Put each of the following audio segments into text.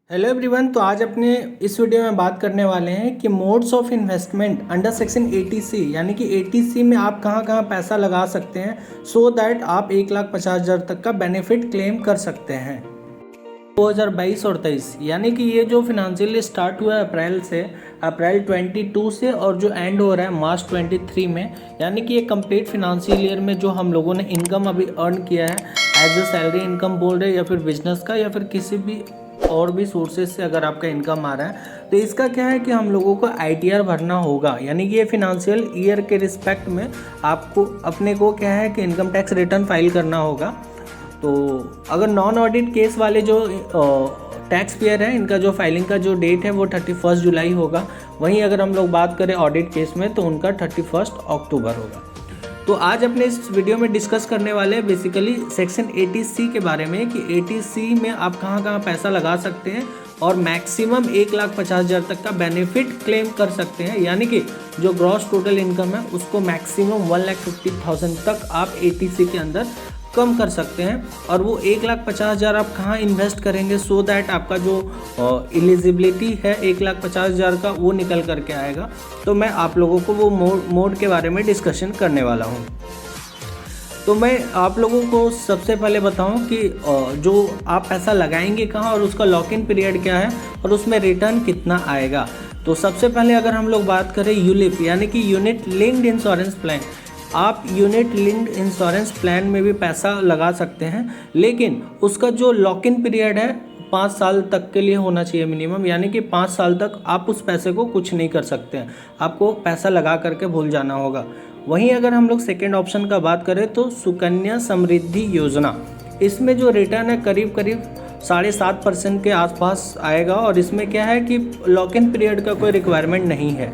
Hello everyone. तो आज अपने इस वीडियो में बात करने वाले हैं कि modes of investment under section 80C यानी कि 80C में आप कहां कहां पैसा लगा सकते हैं सो दैट आप 1,50,000 तक का बेनिफिट क्लेम कर सकते हैं। 2022 और 23 यानी कि ये जो फिनेंशियल स्टार्ट हुआ है अप्रैल 22 से और जो एंड हो रहा है मार्च 23 में, यानी कि ये कंप्लीट फिनेंशियल ईयर में जो हम लोगों ने इनकम अभी अर्न किया है एज अ सैलरी इनकम बोल रहे या फिर बिजनेस का या फिर किसी भी और भी सोर्सेज से अगर आपका इनकम आ रहा है तो इसका क्या है कि हम लोगों को ITR भरना होगा। यानी कि ये फिनेंशियल ईयर के रिस्पेक्ट में आपको अपने को क्या है कि इनकम टैक्स रिटर्न फाइल करना होगा। तो अगर नॉन ऑडिट केस वाले जो टैक्स पेयर है इनका जो फाइलिंग का जो डेट है वो 31 जुलाई होगा। वहीं अगर हम लोग बात करें ऑडिट केस में तो उनका 31 अक्टूबर होगा। तो आज अपने इस वीडियो में डिस्कस करने वाले हैं बेसिकली सेक्शन 80C के बारे में कि 80C में आप कहां पैसा लगा सकते हैं और मैक्सिमम 1,50,000 तक का बेनिफिट क्लेम कर सकते हैं। यानी कि जो ग्रॉस टोटल इनकम है उसको मैक्सिमम 1,50,000 तक आप 80C के अंदर कम कर सकते हैं। और वो 1,50,000 आप कहाँ इन्वेस्ट करेंगे सो दैट आपका जो एलिजिबिलिटी है 1,50,000 का वो निकल करके आएगा। तो मैं आप लोगों को वो मोड के बारे में डिस्कशन करने वाला हूँ। तो मैं आप लोगों को सबसे पहले बताऊं कि जो आप पैसा लगाएंगे कहाँ और उसका लॉक इन पीरियड क्या है और उसमें रिटर्न कितना आएगा। तो सबसे पहले अगर हम लोग बात करें यूलिप यानी कि यूनिट लिंक्ड इंश्योरेंस प्लान, आप यूनिट लिंक्ड इंश्योरेंस प्लान में भी पैसा लगा सकते हैं, लेकिन उसका जो लॉक इन पीरियड है 5 साल तक के लिए होना चाहिए मिनिमम। यानी कि 5 साल तक आप उस पैसे को कुछ नहीं कर सकते हैं, आपको पैसा लगा करके भूल जाना होगा। वहीं अगर हम लोग सेकेंड ऑप्शन का बात करें तो सुकन्या समृद्धि योजना, इसमें जो रिटर्न है करीब 7.5% के आसपास आएगा और इसमें क्या है कि लॉक इन पीरियड का कोई रिक्वायरमेंट नहीं है।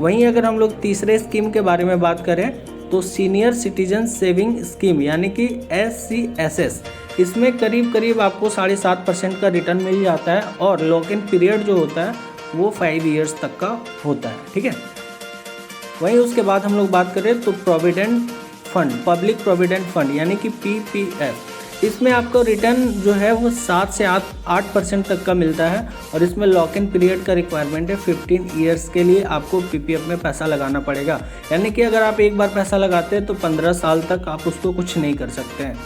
वहीं अगर हम लोग तीसरे स्कीम के बारे में बात करें तो सीनियर सिटीजन सेविंग स्कीम यानी कि SCSS, इसमें करीब आपको 7.5% का रिटर्न मिल जाता है और लॉक इन पीरियड जो होता है वो 5 इयर्स तक का होता है। ठीक है। वहीं उसके बाद हम लोग बात करें तो provident fund, public provident fund यानी कि PPF, इसमें आपको रिटर्न जो है वो 7 से 8% तक का मिलता है और इसमें लॉक इन पीरियड का रिक्वायरमेंट है 15 इयर्स के लिए आपको PPF में पैसा लगाना पड़ेगा। यानी कि अगर आप एक बार पैसा लगाते हैं तो 15 साल तक आप उसको कुछ नहीं कर सकते हैं।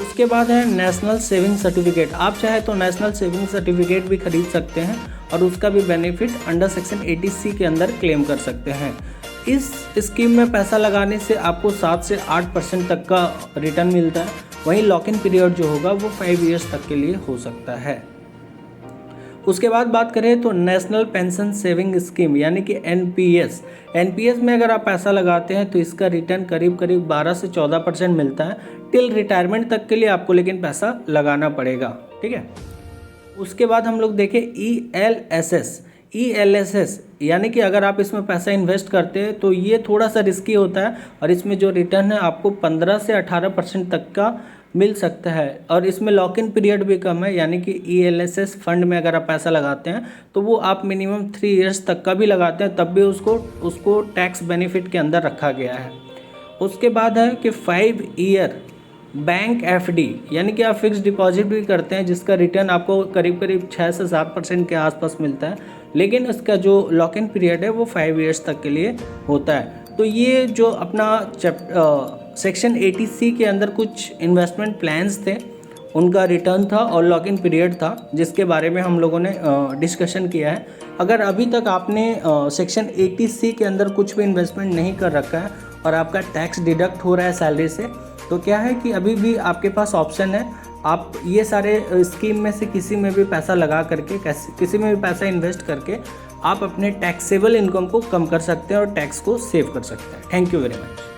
उसके बाद है नेशनल सेविंग सर्टिफिकेट, आप चाहे तो नेशनल सेविंग सर्टिफिकेट भी खरीद सकते हैं और उसका भी बेनिफिट अंडर सेक्शन 80C के अंदर क्लेम कर सकते हैं। इस स्कीम में पैसा लगाने से आपको 7 से 8% तक का रिटर्न मिलता है। वहीं लॉक इन पीरियड जो होगा वो 5 इयर्स तक के लिए हो सकता है। उसके बाद बात करें तो नेशनल पेंशन सेविंग स्कीम यानी कि NPS में अगर आप पैसा लगाते हैं तो इसका रिटर्न करीब 12 से 14% मिलता है टिल रिटायरमेंट तक के लिए आपको, लेकिन पैसा लगाना पड़ेगा। ठीक है। उसके बाद हम लोग देखें ELSS यानी कि अगर आप इसमें पैसा इन्वेस्ट करते हैं तो ये थोड़ा सा रिस्की होता है और इसमें जो रिटर्न है आपको 15 से 18% तक का मिल सकता है और इसमें लॉक इन पीरियड भी कम है। यानी कि ELSS फंड में अगर आप पैसा लगाते हैं तो वो आप मिनिमम 3 इयर्स तक का भी लगाते हैं तब भी उसको टैक्स बेनिफिट के अंदर रखा गया है। उसके बाद है कि 5 ईयर बैंक FD यानी कि आप फिक्स डिपॉजिट भी करते हैं जिसका रिटर्न आपको करीब 6 से 7% के आसपास मिलता है, लेकिन इसका जो लॉक इन पीरियड है वो 5 इयर्स तक के लिए होता है। तो ये जो अपना सेक्शन 80C के अंदर कुछ इन्वेस्टमेंट प्लान्स थे, उनका रिटर्न था और लॉक इन पीरियड था जिसके बारे में हम लोगों ने डिस्कशन किया है। अगर अभी तक आपने सेक्शन 80C के अंदर कुछ भी इन्वेस्टमेंट नहीं कर रखा है और आपका टैक्स डिडक्ट हो रहा है सैलरी से, तो क्या है कि अभी भी आपके पास ऑप्शन है, आप ये सारे स्कीम में से किसी में भी पैसा लगा करके किसी में भी पैसा इन्वेस्ट करके आप अपने टैक्सेबल इनकम को कम कर सकते हैं और टैक्स को सेव कर सकते हैं। Thank you very much.